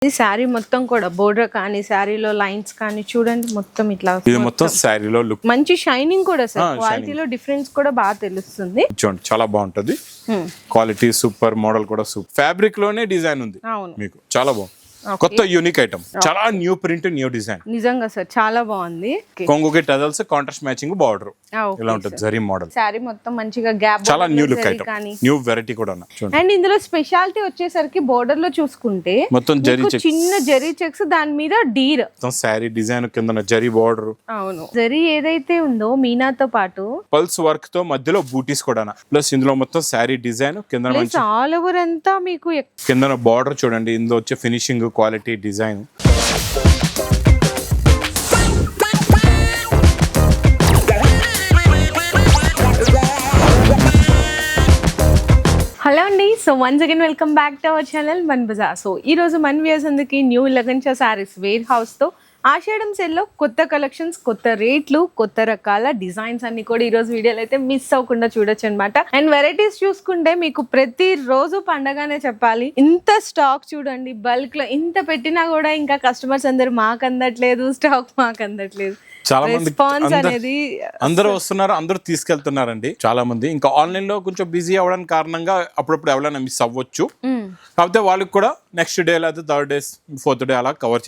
ఈ శారీ మొత్తం కూడా బోర్డర్ కానీ శారీలో లైన్స్ కానీ చూడండి మొత్తం ఇట్లా ఇది మొత్తం శారీలో లుక్ మంచి షైనింగ్ కూడా సార్ క్వాలిటీలో డిఫరెన్స్ కూడా బాగా తెలుస్తుంది. చూడండి చాలా బాగుంటది, క్వాలిటీ సూపర్, మోడల్ కూడా సూపర్, ఫ్యాబ్రిక్ లోనే డిజైన్ ఉంది మీకు, చాలా బాగుంది. కొత్త యూనిక్ ఐటమ్, చాలా న్యూ ప్రింట్, న్యూ డిజైన్. నిజంగా సార్ చాలా బాగుంది. కొంగుకి టజల్స్, కాంట్రాస్ట్ మ్యాచింగ్ బార్డర్ ఇలా ఉంటుంది, జరీ మోడల్. సారీ మొత్తం మంచిగా గ్యాప్, చాలా new look item, new variety కూడా. అండ్ ఇందులో స్పెషాలిటీ వచ్చేసరికి బోర్డర్ లో చూసుకుంటే మొత్తం జరీ చెక్స్, చిన్న జరీ చెక్స్, దాని మీద డీర్ మొత్తం సారీ డిజైన్ కింద జరీ బోర్డర్. అవును, జరీ ఏదైతే ఉందో మీనాతో పాటు పల్స్ వర్క్ తో మధ్యలో బూటీస్ కూడా, ప్లస్ ఇందులో మొత్తం సారీ డిజైన్ కింద ఆల్ ఓవర్ అంతా మీకు కింద బార్డర్ చూడండి. ఇందులో వచ్చే ఫినిషింగ్, క్వాలిటీ, డిజైన్. హలో అండి, so once again welcome back to our channel Mann Bazar. So ఈ రోజు మన వ్యూయర్స్ అందరికి న్యూ లగన్చా సారీస్ వేర్ హౌస్ తో ఆషాఢం సేల్లో కొత్త కలెక్షన్స్, కొత్త రేట్లు, కొత్త రకాల డిజైన్స్ అన్ని కూడా ఈ రోజు వీడియోలో అయితే మిస్ అవ్వకుండా చూడొచ్చు అనమాట. అండ్ వెరైటీస్ చూసుకుంటే మీకు ప్రతి రోజు పండగనే చెప్పాలి. ఇంత స్టాక్ చూడండి, బల్క్ లో ఇంత పెట్టినా కూడా ఇంకా కస్టమర్స్ అందరు మాకు అందట్లేదు, స్టాక్ మాకు అందట్లేదు. చాలా మంది రెస్పాన్స్ అనేది అందరూ వస్తున్నారు, అందరూ తీసుకెళ్తున్నారండి. చాలా మంది ఇంకా ఆన్లైన్ లో కొంచెం బిజీ అవ్వడానికి కారణంగా అప్పుడప్పుడు ఎవరైనా మిస్ అవ్వచ్చు. కాకపోతే వాళ్ళకి కూడా నెక్స్ట్ డే లేదా థర్డ్ డే, ఫోర్త్ డే అలా కవర్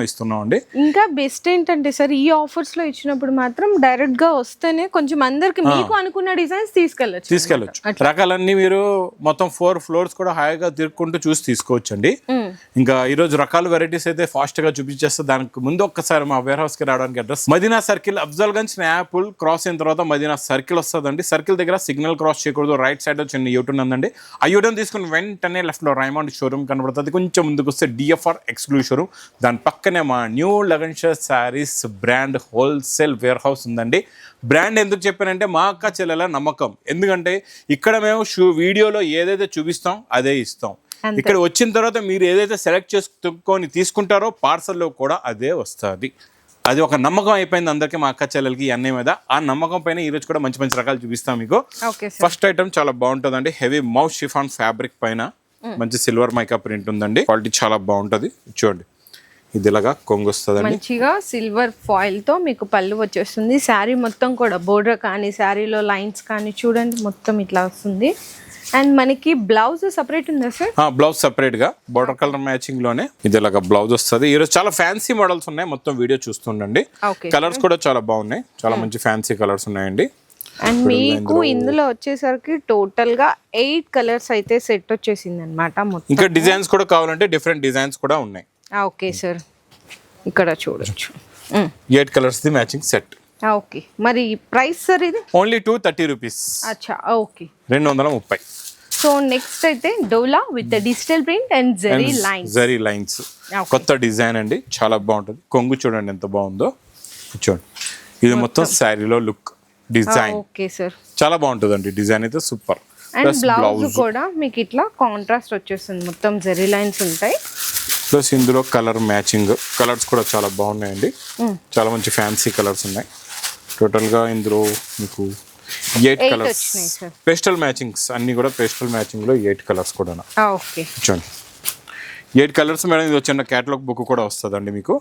ఇస్తున్నాం అండి. ఇంకా బెస్ట్ ఏంటంటే సార్, ఈ ఆఫర్స్ లో ఇచ్చినప్పుడు మాత్రం డైరెక్ట్ గా వస్తేనే కొంచెం అందరికి మీకు అనుకున్న డిజైన్స్ తీసుకెళ్ళొచ్చు. రకాలన్నీ మీరు మొత్తం 4 floors కూడా హాయిగా తిరుగుకుంటూ చూసి తీసుకోవచ్చు అండి. ఇంకా ఈ రోజు రకాల వెరైటీస్ అయితే ఫాస్ట్ గా చూపించేస్తే, దానికి ముందు ఒక్కసారి మా వేర్ హౌస్ కి రావడానికి అడ్రస్ మదీనా సర్కిల్, అఫ్జల్గంజ్ స్నాపుల్ క్రాస్ అయిన తర్వాత మదీనా సర్కిల్ వస్తుందండి. సర్కిల్ దగ్గర సిగ్నల్ క్రాస్ చేయకూడదు, రైట్ సైడ్ చిన్న యూటర్న్ ఉందండి. ఆ యూటర్న్ తీసుకుని వెంటనే లెఫ్ట్ లో రైమండ్ షోరూమ్ కనబడుతుంది. కొంచెం ముందుకు వస్తే డిఎఫ్ఆర్ ఎక్స్క్లూజివ్ షోరూమ్, దాని పక్కనే మా new Lagansha saris brand wholesale warehouse ఉందండి. బ్రాండ్ ఎందుకు చెప్పానంటే మా అక్క చెల్లెల నమ్మకం. ఎందుకంటే ఇక్కడ మేము వీడియోలో ఏదైతే చూపిస్తాం అదే ఇస్తాం. ఇక్కడ వచ్చిన తర్వాత మీరు ఏదైతే సెలెక్ట్ చేసుకొని తీసుకుంటారో పార్సల్లో కూడా అదే వస్తుంది. అది ఒక నమ్మకం అయిపోయింది అందరికీ, మా అక్క చెల్లెలకి, అన్నయ్య మీద. ఆ నమ్మకం పైన ఈ రోజు కూడా మంచి మంచి రకాలు చూపిస్తాం మీకు. ఫస్ట్ ఐటమ్ చాలా బాగుంటుందండి, హెవీ మౌత్ షిఫాన్ ఫ్యాబ్రిక్ పైన మంచి సిల్వర్ మైకా ప్రింట్ ఉందండి. క్వాలిటీ చాలా బాగుంటది. చూడండి, ఇది ఇలాగా కొంగు వస్తుందండి, మంచిగా సిల్వర్ ఫాయిల్ తో మీకు పళ్ళు వచ్చేస్తుంది. శారీ మొత్తం కూడా బోర్డర్ కానీ శారీలో లైన్స్ కానీ చూడండి మొత్తం ఇట్లా వస్తుంది. అండ్ మనకి బ్లౌజ్ సపరేట్ ఉందా సార్? బ్లౌజ్ సపరేట్ గా బోర్డర్ కలర్ మ్యాచింగ్ లోనే ఇది ఇలాగా బ్లౌజ్ వస్తుంది. ఈ రోజు చాలా ఫ్యాన్సీ మోడల్స్ ఉన్నాయి, మొత్తం వీడియో చూస్తుండండి. కలర్స్ కూడా చాలా బాగున్నాయి, చాలా మంచి ఫ్యాన్సీ కలర్స్ ఉన్నాయండి. అండ్ మీకు ఇందులో వచ్చేసరికి టోటల్ గా 8 కలర్స్ అయితే సెట్ వచ్చేసింది అనమాట. ఇంకా డిజైన్స్ కూడా కావాలంటే డిఫరెంట్ డిజైన్స్ కూడా ఉన్నాయి. ఓకే సార్, ఇక్కడ చూడొచ్చు 8 colours the matching set. Okay, మరి ప్రైస్ సార్ ఇది ఓన్లీ 230 రూపీస్. అచ్చా, ఓకే, 230. సో నెక్స్ట్ అయితే Dola with digital print and zari lines, కొత్త డిజైన్ అండి, చాలా బాగుంటుంది. కొంగు చూడండి ఎంత బాగుందో, చూడండి. ఇది మొత్తం శారీలో లుక్ డిజైన్. ఓకే సార్, చాలా బాగుంటుందండి డిజైన్ అయితే సూపర్. అండ్ బ్లౌజ్ కూడా మీకు ఇట్లా కాంట్రాస్ట్ వచ్చేస్తుంది, మొత్తం జరీ లైన్స్ ఉంటాయి. ప్లస్ ఇందులో కలర్ మ్యాచింగ్, కలర్స్ కూడా చాలా బాగున్నాయండి. చాలా మంచి ఫ్యాన్సీ కలర్స్ ఉన్నాయి. టోటల్ గా ఇందులో మీకు 8 కలర్స్, పేస్టల్ మ్యాచింగ్స్ అన్ని కూడా పేస్టల్ మ్యాచింగ్ లో 8 కలర్స్ కూడా. ఓకే, చూడండి 8 కలర్స్ మేడం. ఇది వచ్చిన కేటలాగ్ బుక్ కూడా వస్తుందండి మీకు.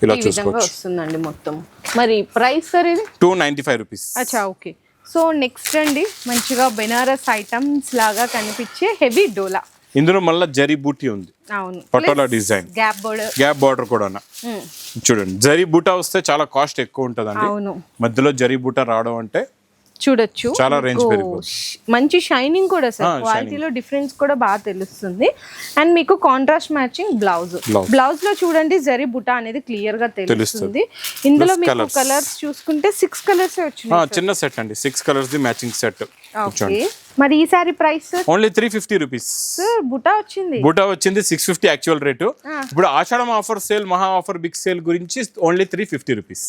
ఇలా చూసుకోవచ్చు వస్తుందండి మొత్తం. మరి ప్రైస్ సార్ ఇది 295 రూపీస్. అచ్చా, ఓకే. సో నెక్స్ట్ అండి మంచిగా బెనారస్ ఐటమ్స్ లాగా కనిపించే హెవీ డోలా. ఇందులో మళ్ళీ జరీ బూటీ ఉంది, పటోలా డిజైన్, గ్యాప్ బార్డర్ కూడా. చూడండి, జరీ బూటా వస్తే చాలా కాస్ట్ ఎక్కువ ఉంటదండి. మధ్యలో జరీ బూటా రావడం అంటే చూడొచ్చు, చాలా రేంజ్ పెరుగుతుంది. మంచి షైనింగ్ కూడా సార్, క్వాలిటీలో డిఫరెన్స్ కూడా బాగా తెలుస్తుంది. అండ్ మీకు కాంట్రాస్ట్ మ్యాచింగ్ బ్లౌజ్ లో చూడండి జరీ బుటా అనేది క్లియర్ గా తెలుస్తుంది. ఇందులో మీకు కలర్స్ చూసుకుంటే 6 కలర్స్ వచ్చినాయి. చిన్న సెట్ అండి, 6 కలర్స్ ది మ్యాచింగ్ సెట్. మరి ఈ సారీ ప్రైస్ ఓన్లీ 350 రూపీస్. బుటా వచ్చింది 650 యాక్చువల్ రేటు. ఇప్పుడు ఆషాఢం ఆఫర్ సేల్, మహా ఆఫర్, బిగ్ సేల్ గురించి ఓన్లీ 350 రూపీస్,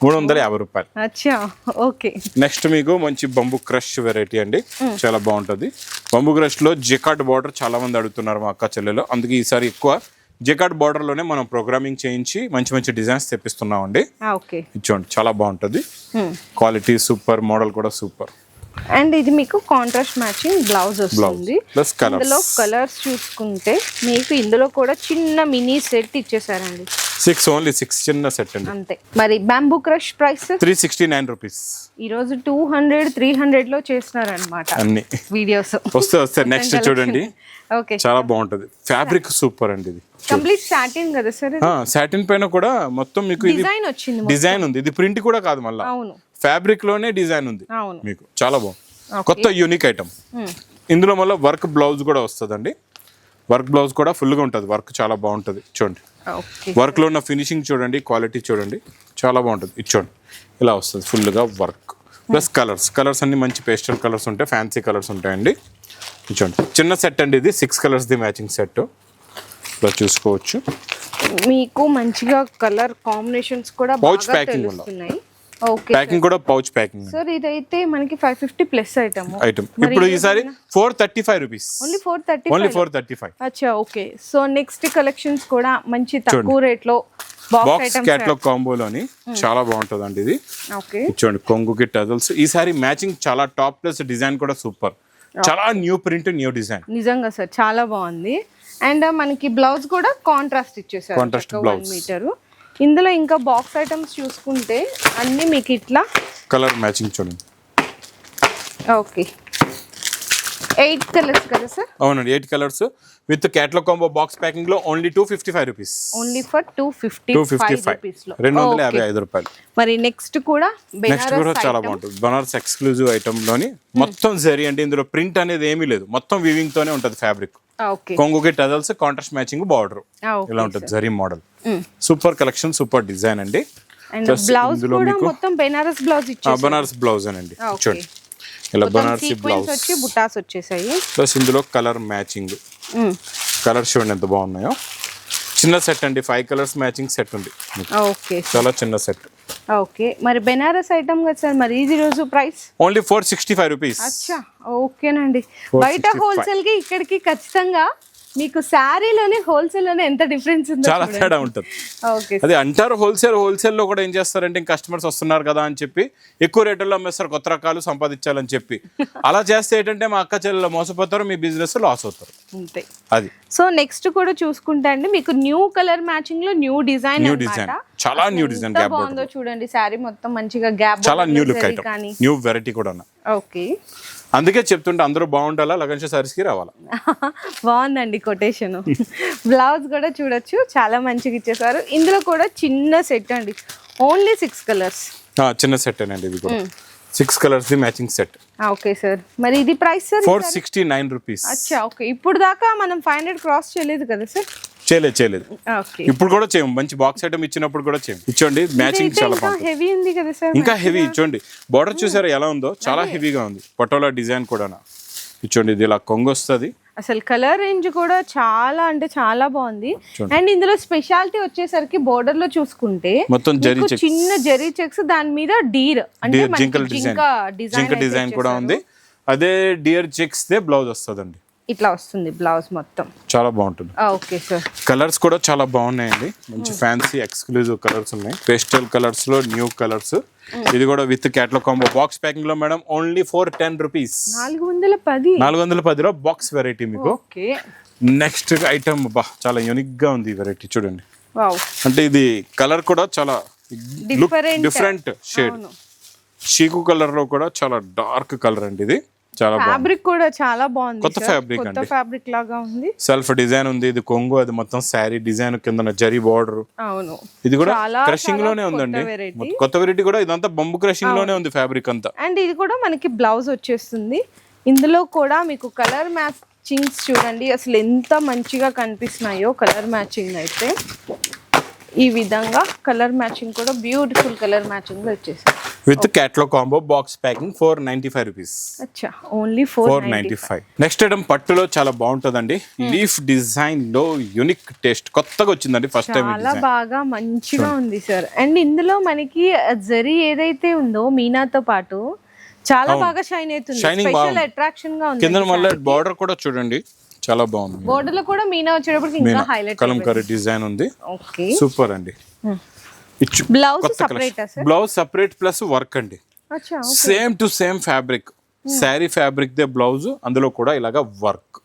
350 రూపాయలు. అచ్చా, ఓకే. నెక్స్ట్ మీకు మంచి బంబు క్రష్ వెరైటీ అండి, చాలా బాగుంటది. బంబు క్రష్ లో జెకార్డ్ బార్డర్ చాలా మంది అడుగుతున్నారు మా అక్క చెల్లెలు, అందుకే ఈసారి ఎక్కువ జెకార్డ్ బార్డర్ లోనే మనం ప్రోగ్రామింగ్ చేయించి మంచి మంచి డిజైన్స్ తెప్పిస్తున్నాం అండి. చూడండి చాలా బాగుంటది, క్వాలిటీ సూపర్, మోడల్ కూడా సూపర్. అండ్ ఇది మీకు కాంట్రాస్ట్ మ్యాచింగ్ బ్లౌజ్ వస్తుంది. ప్లస్ ఇందులో కలర్స్ చూసుకుంటే మీకు ఇందులో కూడా చిన్న మినీ సెట్ ఇచ్చేసారండి. 6 ఓన్లీ 6 చిన్న సెట్ అండి. అంతే. మరి బ్యాంబూ క్రష్ ప్రైస్ 369 రూపీస్. ఈ రోజు 200 300 లో చేస్తున్నారన్నమాట అన్ని వీడియోస్. వస్తే నెక్స్ట్ చూడండి. ఓకే, చాలా బాగుంటది. ఫ్యాబ్రిక్ సూపర్ అండి. ఇది కంప్లీట్ సాటిన్ కదా సార్? సాటిన్ పైన కూడా మొత్తం మీకు ఇది డిజైన్ వచ్చింది. డిజైన్ ఉంది. ఇది ప్రింట్ కూడా కాదు, మళ్ళీ అవును, ఫ్యాబ్రిక్ లోనే డిజైన్ ఉంది. అవును, మీకు చాలా బాగుంది. కొత్త యూనిక్ ఐటమ్. ఇందులో మళ్ళీ వర్క్ బ్లౌజ్ కూడా వస్తుందండి. వర్క్ బ్లౌజ్ కూడా ఫుల్ గా ఉంటుంది. వర్క్ చాలా బాగుంటుంది. చూడండి, వర్క్ లో ఉన్న ఫినిషింగ్ చూడండి, క్వాలిటీ చూడండి, చాలా బాగుంటుంది. ఇది చూడండి, ఇలా వస్తుంది ఫుల్ గా వర్క్. ప్లస్ కలర్స్ అన్ని మంచి పేస్టల్ కలర్స్ ఉంటాయి, ఫ్యాన్సీ కలర్స్ ఉంటాయండి. చూడండి, చిన్న సెట్ అండి ఇది. 6 కలర్స్ ది మ్యాచింగ్ సెట్. ఇలా చూసుకోవచ్చు. మీకు మంచిగా కలర్ కాంబినేషన్స్ కూడా పౌచ్ బాగా ప్యాకింగ్ తెలుస్తున్నాయి. ఓకే ప్యాకింగ్ కూడా పౌచ్ ప్యాకింగ్ సార్. ఇదైతే మనకి 550 ప్లస్ ఐటమ్. ఇప్పుడు ఈసారి 435 రూపీస్. ఓన్లీ 435. అచ్చా, ఓకే. సో నెక్స్ట్ కలెక్షన్స్ కూడా మంచి తక్కువ రేట్ లో బాక్స్ క్యాట్లాగ్ కాంబోలోని చాలా బాగుంటుంది అండి ఇది. ఓకే, చూడండి, కొంగుకి టజల్స్. ఈసారి మ్యాచింగ్ చాలా టాప్ ప్లస్ డిజైన్ కూడా సూపర్. చాలా న్యూ ప్రింట్, న్యూ డిజైన్. నిజంగా సార్ చాలా బాగుంది. అండ్ మనకి బ్లౌజ్ కూడా కాంట్రాస్ట్ ఇచ్చేసారు. Contrast blouse 1 metre. ఇందులో ఇంకా బాక్స్ ఐటమ్స్ చూసుకుంటే అన్ని మీకు ఇట్లా కలర్ మ్యాచింగ్ చూడండి. ఓకే, 8 కలర్స్ కదా సార్? అవునండి, 8 colours with catalogue combo box packing లో only 255 rupees. Only for 255 rupees లో 255 రూపాయలు. మరి నెక్స్ట్ కూడా నెక్స్ట్ కూడా చాలా బాగుంటుంది. బనారస్ ఎక్స్క్లూజివ్ ఐటమ్ లోని మొత్తం జరీ అంటే ఇందులో ప్రింట్ అనేది ఏమీ లేదు, మొత్తం వీవింగ్ తోనే ఉంటుంది ఫ్యాబ్రిక్. కొంగుకి టజల్స్, కాంట్రాస్ట్ మ్యాచింగ్ బార్డర్ ఇలా ఉంటుంది. Zari model. Super collection, super design అండి. బ్లౌజ్ కూడా మొత్తం బెనారస్ బ్లౌజ్ ఇచ్చారు. బనారస్ బ్లౌజ్ అనండి. చూడండి, ఇలా బనారసి బ్లౌజ్ వచ్చి బుటాస్ వచ్చేసాయి. ప్లస్ ఇందులో కలర్ మ్యాచింగ్. కలర్స్ చూడండి ఎంత బాగున్నాయో. చిన్న సెట్ అండి, 5 కలర్స్ మ్యాచింగ్ సెట్ ఉంది. ఓకే, చాలా చిన్న సెట్. ఓకే. మరి బెనారస్ ఐటమ్ కదా సార్, మరి ఈ రోజు ప్రైస్ ఓన్లీ 465 రూపీస్. అచ్చా, ఓకేనండి. బయట హోల్సేల్ కి ఇక్కడికి ఖచ్చితంగా మీకు శారీలోనే హోల్సేల్ లోనే ఎంత డిఫరెన్స్ ఉందో చాలా తేడా ఉంటుంది. ఓకే, అది అంటారు హోల్సేల్ లో కూడా ఏం చేస్తారంటే కస్టమర్స్ వస్తున్నారు కదా అని చెప్పి ఎక్కువ రేట్లలో అమ్మేస్తారు, కొత్త రకాలు సంపాదించాలని చెప్పి. అలా చేస్తే ఏంటంటే మా అక్క చెల్లెలు మోసపోతారు, మీ బిజినెస్ లాస్ అవుతారు. అంతే. అది సో నెక్స్ట్ కూడా చూసుకుంటే అండి మీకు న్యూ కలర్ మ్యాచింగ్ లో న్యూ డిజైన్. చాలా న్యూ డిజైన్. గ్యాప్ బాగుందో చూడండి. శారీ మొత్తం మంచిగా గ్యాప్, చాలా new look item, new variety కూడా. ఓకే, అందుకే చెప్తుంటే అందరూ బాగుండాలా, లగన్ షో సారీస్ కి రావాలా. బాగుందండి కొటేషన్. బ్లౌజ్ కూడా చూడొచ్చు, చాలా మంచిగా ఇచ్చేసారు. ఇందులో కూడా చిన్న సెట్ అండి, ఓన్లీ 6 కలర్స్. చిన్న సెట్ అండి ఇది కూడా. 6 colours the matching set. Okay sir. మరి ఇది ప్రైస్ సార్ 469 రూపీస్. అచ్చా, ఓకే. ఇప్పుడు దాకా మనం 500 క్రాస్ చేయలేదు కదా సార్? చేయలేదు. ఇప్పుడు కూడా చేయము. మంచి బాక్స్ ఐటమ్ ఇచ్చినప్పుడు కూడా చేయము. ఇచ్చోండి, మ్యాచింగ్ చాలా బాగుంది. హెవీ ఉంది కదా సార్? ఇంకా హెవీ. ఇచ్చోండి, బార్డర్ చూసారా ఎలా ఉందో, చాలా హెవీగా ఉంది. పటోలా డిజైన్ కూడా. ఇచ్చోండి, ఇది ఇలా కొంగు వస్తుంది. అసలు కలర్ రేంజ్ కూడా చాలా అంటే చాలా బాగుంది. అండ్ ఇందులో స్పెషాలిటీ వచ్చేసరికి బోర్డర్ లో చూసుకుంటే మొత్తం జరీ చెక్స్, చిన్న జరీ చెక్స్, దాని మీద డీర్ అంటే జింక డిజైన్ కూడా ఉంది. అదే డియర్ చెక్స్ దే బ్లౌజ్ వస్తుందండి. ఇట్లా వస్తుంది బ్లౌజ్ మొత్తం. చాలా బాగుంటుంది. Okay sir. కలర్స్ కూడా చాలా బాగున్నాయండి. మంచి ఫ్యాన్సీ ఎక్స్క్లూజివ్ కలర్స్ ఉన్నాయి. పేస్టల్ కలర్స్ లో న్యూ కలర్స్. ఇది కూడా with catalogue combo box packing లో మేడం ఓన్లీ 410 రూపీస్. 410 లో బాక్స్ వెరైటీ మీకు. నెక్స్ట్ ఐటమ్ చాలా యూనిక్ గా ఉంది వెరైటీ. చూడండి, అంటే ఇది కలర్ కూడా చాలా డిఫరెంట్ షేడ్. చీకు కలర్ లో కూడా చాలా డార్క్ కలర్ అండి. ఇది చాలా ఫ్యాబ్రిక్ కూడా చాలా బాగుంది. కొత్త ఫ్యాబ్రిక్ అండి, ఫ్యాబ్రిక్ లాగా ఉంది. సెల్ఫ్ డిజైన్ ఉంది. ఇది కొంగు, అది మొత్తం శారీ డిజైన్ కింద జరీ బార్డర్. అవును, ఇది కూడా క్రషింగ్ లోనే ఉందండి. కొత్త వెరైటీ కూడా. ఇదంతా బంబు క్రషింగ్ లోనే ఉంది ఫ్యాబ్రిక్ అంతా. అండ్ ఇది కూడా మనకి బ్లౌజ్ వచ్చేస్తుంది. ఇందులో కూడా మీకు కలర్ మ్యాచింగ్స్ చూడండి అసలు ఎంత మంచిగా కనిపిస్తున్నాయో. కలర్ మ్యాచింగ్ అయితే ఈ విధంగా కలర్ మ్యాచింగ్ కూడా బ్యూటిఫుల్ కలర్ మ్యాచింగ్ లో వచ్చేసింది. With catalogue combo box packing 495 rupees. అచ్చా, ఓన్లీ 495. నెక్స్ట్ ఐటమ్ పట్టులో చాలా బాగుంటుందండి. లీఫ్ డిజైన్ లో యూనిక్ టేస్ట్ కొత్తగా వచ్చిందండి. ఫస్ట్ టైం చాలా బాగా మంచిగా ఉంది సార్. అండ్ ఇందులో మనకి జరీ ఏదైతే ఉందో మీనాతో పాటు చాలా బాగా షైన్ అవుతుంది. స్పెషల్ అట్రాక్షన్ గా ఉంది. కింద మళ్ళీ బార్డర్ కూడా చూడండి చాలా బాగుంది. బోర్డర్ లో కూడా మీనా వచ్చేటప్పటికి ఇంకా హైలైట్ కలంకారీ డిజైన్ ఉంది. ఓకే, సూపర్ అండి. Blouse separate blouse separate plus work అండి. Same to same fabric. Sari fabric దే బ్లౌజ్, అందులో కూడా ఇలాగా వర్క్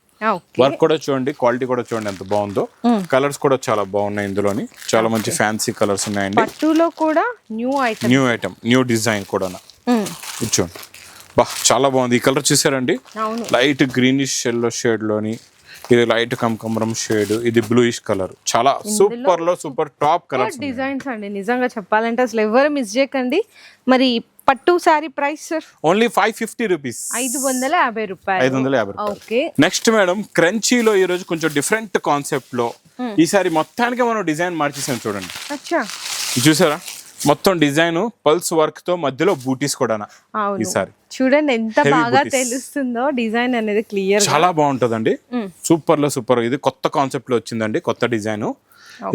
కూడా చూడండి, క్వాలిటీ కూడా చూడండి ఎంత బాగుందో. కలర్స్ కూడా చాలా బాగున్నాయి ఇందులోని, చాలా మంచి ఫ్యాన్సీ కలర్స్ ఉన్నాయండి. పట్టులో కూడా న్యూ ఐటమ్ న్యూ డిజైన్ కూడా చూడండి. బా చాలా బాగుంది. ఈ కలర్ చూసారండి, లైట్ గ్రీనిష్ ఎల్లో షేడ్ లోని, ఇది లైట్ కమకమరం షేడ్, ఇది బ్లూయిష్ కలర్. చాలా సూపర్ లో సూపర్ టాప్ కలర్స్ డిజైన్స్ అండి. నిజంగా చెప్పాలంటే అసలు ఎవరు మిస్ చేయకండి. మరి పట్టు sorry price sir only 550 rupees, 550 రూపాయలు. 550. ఓకే. నెక్స్ట్ మేడం, క్రంచీలో ఈ రోజు కొంచెం డిఫరెంట్ కాన్సెప్ట్ లో ఈసారి మొత్తానికి మనం డిజైన్ మార్చేసాం చూడండి. అచ్చా, చూసారా, మొత్తం డిజైన్ పల్స్ వర్క్ తో మధ్యలో బూటీస్ కూడా ఈసారి చూడండి ఎంత బాగా తెలుస్తుందో డిజైన్ అనేది. క్లియర్ చాలా బాగుంటదండి, సూపర్ లో సూపర్. ఇది కొత్త కాన్సెప్ట్ లో వచ్చిందండి, కొత్త డిజైన్.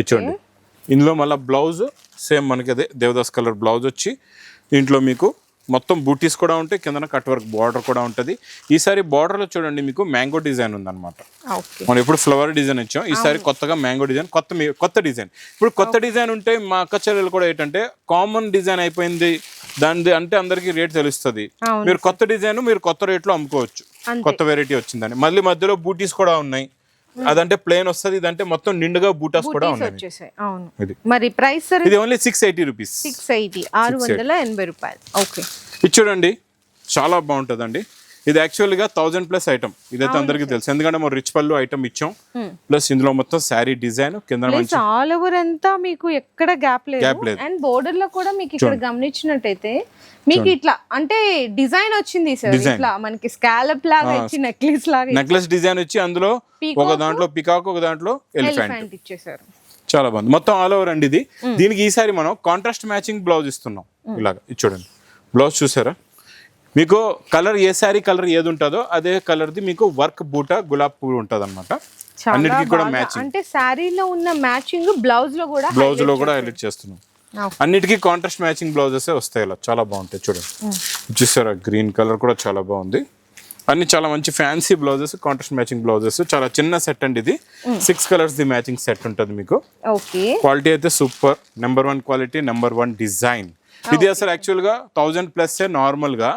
చూడండి, ఇందులో మళ్ళీ బ్లౌజ్ సేమ్ మనకి అదే దేవదాస్ కలర్ బ్లౌజ్ వచ్చి, దీంట్లో మీకు మొత్తం బూటీస్ కూడా ఉంటాయి, కింద కట్ వర్క్ బార్డర్ కూడా ఉంటుంది. ఈసారి బార్డర్ లో చూడండి మీకు మ్యాంగో డిజైన్ ఉందన్నమాట. మనం ఇప్పుడు ఫ్లవర్ డిజైన్ ఇచ్చాం, ఈసారి కొత్తగా మ్యాంగో డిజైన్, కొత్త డిజైన్. ఇప్పుడు కొత్త డిజైన్ ఉంటే మా అక్క చెల్లెలు కూడా ఏంటంటే కామన్ డిజైన్ అయిపోయింది దాని అంటే అందరికి రేట్ తెలుస్తుంది. మీరు కొత్త డిజైన్ మీరు కొత్త రేట్ లో అమ్ముకోవచ్చు, కొత్త వెరైటీ వచ్చిందని. మళ్ళీ మధ్యలో బూటీస్ కూడా ఉన్నాయి. అదంటే ప్లేన్ వస్తుంది, ఇదంటే మొత్తం నిండుగా బూటాస్ కూడా ఉన్నాయి. మరి ప్రైస్ ఇది ఓన్లీ 680 రూపీస్, 680 రూపాయలు. ఓకే, ఇది చూడండి చాలా బాగుంటుందండి. ఇది యాక్చువల్ గా 1000+ ఐటమ్, ఇదైతే అందరికి తెలుసు, ఎందుకంటే మనం రిచ్ పళ్ళు ఐటమ్ ఇచ్చాం. ప్లస్ ఇందులో మొత్తం శారీ డిజైన్ కింద ఆల్ ఓవర్ అంతా మీకు ఎక్కడ గ్యాప్ లేదు. అండ్ బోర్డర్ లో కూడా మీకు ఇక్కడ గమనించినట్టయితే మీకు ఇట్లా అంటే డిజైన్ వచ్చింది సార్, ఇట్లా మనకి స్కాలప్ లాగా ఇచ్చి నెక్లెస్ డిజైన్ వచ్చి, అందులో ఒక దాంట్లో పికాక్, ఒక దాంట్లో ఎలిఫెంట్ ఇచ్చేసారు. చాలా బాగుంది, మొత్తం ఆల్ ఓవర్ అండి ఇది. దీనికి ఈసారి మనం కాంట్రాస్ట్ మ్యాచింగ్ బ్లౌజ్ ఇస్తున్నాం. ఇలాగా ఇది చూడండి, బ్లౌజ్ చూసారా, మీకు కలర్ ఏ శారీ కలర్ ఏది ఉంటుందో అదే కలర్ ది మీకు వర్క్ బూటా గులాబ్ పువ్వు ఉంటుంది అనమాట. అన్నిటికీ కూడా మ్యాచింగ్, అంటే శారీలో ఉన్న మ్యాచింగ్ బ్లౌజ్ లో కూడా హైలైట్ చేస్తున్నాం. అన్నిటికీ కాంట్రాస్ట్ మ్యాచింగ్ బ్లౌజెస్ వస్తాయి, ఇలా చాలా బాగుంటాయి. చూడండి, చూసారా గ్రీన్ కలర్ కూడా చాలా బాగుంది. అన్ని చాలా మంచి fancy blouses, contrast matching blouses. చాలా చిన్న సెట్ అండి ఇది, 6 కలర్స్ ది మ్యాచింగ్ సెట్ ఉంటుంది మీకు. క్వాలిటీ అయితే super, number 1 quality, number 1 design. ఇది అసలు యాక్చువల్ గా 1000+ నార్మల్ గా,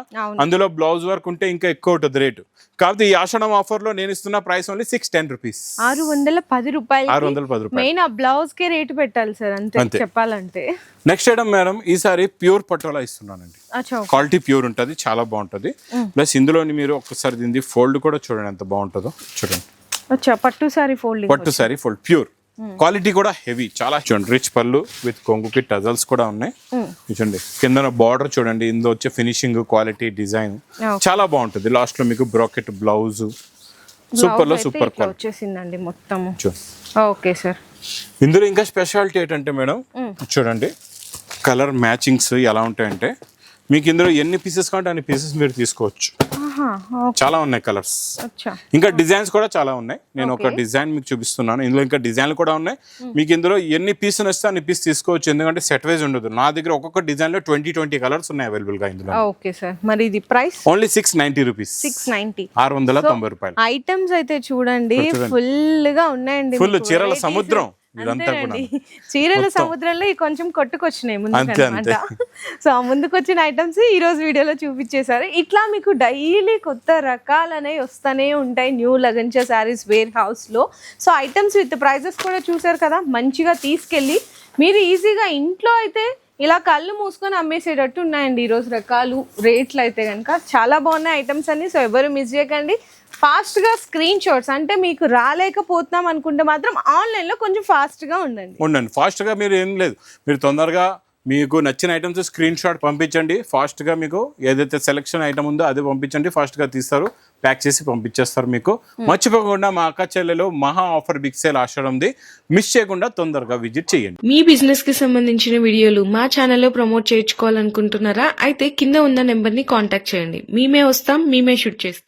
అందులో బ్లౌజ్ వర్క్ ఉంటే ఇంకా ఎక్కువ ఉంటుంది రేటు. కాకపోతే ఈ ఆషాఢం ఆఫర్ లో నేను ఇస్తున్న ప్రైస్ ఓన్లీ 610 రూపీస్, 610 రూపాయలు. మెయిన్ ఆ బ్లౌజ్ కే రేట్ పెట్టాలి సార్, అంతే చెప్పాలంటే. నెక్స్ట్ ఐటమ్ మేడం, ఈసారి ప్యూర్ పటోలా ఇస్తున్నానండి. క్వాలిటీ ప్యూర్ ఉంటుంది, చాలా బాగుంటుంది. ప్లస్ ఇందులోని మీరు ఒక్కసారి దీన్ని ఫోల్డ్ కూడా చూడండి ఎంత బాగుంటుందో. చూడండి, పట్టు సారీ ఫోల్డ్ ప్యూర్, క్వాలిటీ కూడా హెవీ చాలా. చూడండి, రిచ్ పళ్ళు విత్ కొంగుకి టజల్స్ కూడా ఉన్నాయి. చూడండి, కింద బార్డర్ చూడండి, ఇందులో వచ్చే ఫినిషింగ్, క్వాలిటీ, డిజైన్ చాలా బాగుంటుంది. లాస్ట్ లో మీకు బ్రాకెట్ బ్లౌజ్, సూపర్ లో సూపర్ వచ్చేసిందండి మొత్తం. ఓకే సార్, ఇందులో ఇంకా స్పెషాలిటీ ఏంటంటే మేడం చూడండి, కలర్ మ్యాచింగ్స్ ఎలా ఉంటాయంటే మీకు ఇందులో ఎన్ని పీసెస్ కావాలంటే అన్ని పీసెస్ మీరు తీసుకోవచ్చు. చాలా ఉన్నాయి కలర్స్, ఇంకా డిజైన్స్ కూడా చాలా ఉన్నాయి. నేను ఒక డిజైన్ మీకు చూపిస్తున్నాను, ఇందులో ఇంకా డిజైన్లు కూడా ఉన్నాయి. మీకు ఇందులో ఎన్ని పీసులు వస్తే అన్ని పీస్ తీసుకోవచ్చు, ఎందుకంటే సెట్ వైజ్ ఉండదు. నా దగ్గర ఒక్కొక్క డిజైన్ లో 20 కలర్స్ ఉన్నాయి అవైలబుల్ గా ఇందులో. ఓకే సార్, మరి ఇది ప్రైస్ ఓన్లీ 690 రూపీస్, 690 రూపాయలు. ఐటమ్స్ అయితే చూడండి ఫుల్ గా ఉన్నాయండి, ఫుల్ చీరల సముద్రం. చీరల సముద్రంలో కొంచెం కొట్టుకొచ్చినాయి ముందు. సో ముందుకొచ్చిన ఐటమ్స్ ఈ రోజు వీడియోలో చూపించేశారు. ఇట్లా మీకు డైలీ కొత్త రకాలనేవి వస్తూనే ఉంటాయి న్యూ లగంచా శారీస్ వేర్ హౌస్ లో. సో ఐటమ్స్ విత్ ప్రైజెస్ కూడా చూసారు కదా, మంచిగా తీసుకెళ్ళి మీరు ఈజీగా ఇంట్లో అయితే ఇలా కళ్ళు మూసుకొని అమ్మేసేటట్టు ఉన్నాయండి ఈరోజు రకాలు. రేట్లు అయితే కనుక చాలా బాగున్నాయి ఐటమ్స్ అన్ని. సో ఎవరు మిస్ చేయకండి, ఫాస్ట్గా స్క్రీన్ షాట్స్, అంటే మీకు రాలేకపోతున్నాం అనుకుంటే మాత్రం ఆన్లైన్లో కొంచెం ఫాస్ట్గా ఉండండి. ఫాస్ట్గా మీరు ఏం లేదు, మీరు తొందరగా మీకు నచ్చిన ఐటమ్స్ స్క్రీన్ షాట్ పంపించండి. ఫాస్ట్గా మీకు ఏదైతే సెలెక్షన్ ఐటమ్ ఉందో అదే పంపించండి, ఫాస్ట్గా తీస్తారు, ప్యాక్ చేసి పంపించేస్తారు మీకు. మర్చిపోకుండా మా అక్క చెల్లెలు మహా ఆఫర్ బిగ్ సేల్ ఆషాఢంది మిస్ చేయకుండా తొందరగా విజిట్ చేయండి. మీ బిజినెస్ కి సంబంధించిన వీడియోలు మా ఛానల్లో ప్రమోట్ చేయించుకోవాలనుకుంటున్నారా? అయితే కింద ఉన్న నెంబర్ ని కాంటాక్ట్ చేయండి, మేమే వస్తాం, మేమే షూట్ చేస్తాం.